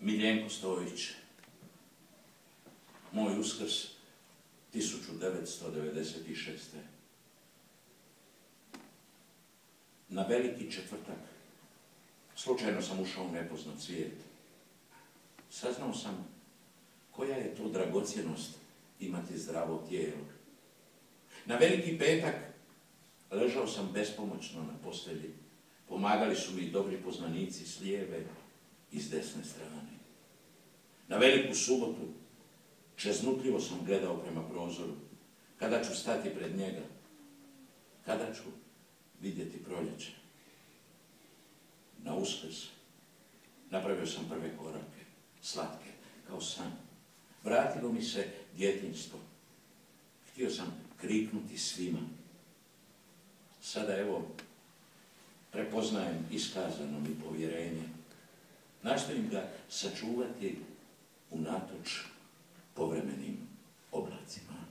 Miljenko Stojić. Moj Uskrs 1996. Na Veliki četvrtak slučajno sam ušao u nepoznat svijet. Saznao sam koja je to dragocjenost imati zdravo tijelo. Na Veliki petak ležao sam bespomoćno na postelji. Pomagali su mi dobri poznanici s lijeve i s desne strane. Na Veliku subotu čeznutljivo sam gledao prema prozoru. Kada ću stati pred njega? Kada ću vidjeti proljeće? Na Uskrs napravio sam prve korake, slatke, kao san. Vratilo mi se djetinjstvo. Htio sam kriknuti svima. Sada evo, prepoznajem iskazano mi povjerenje. Nastojim ga sačuvati unatoč povremenim oblacima.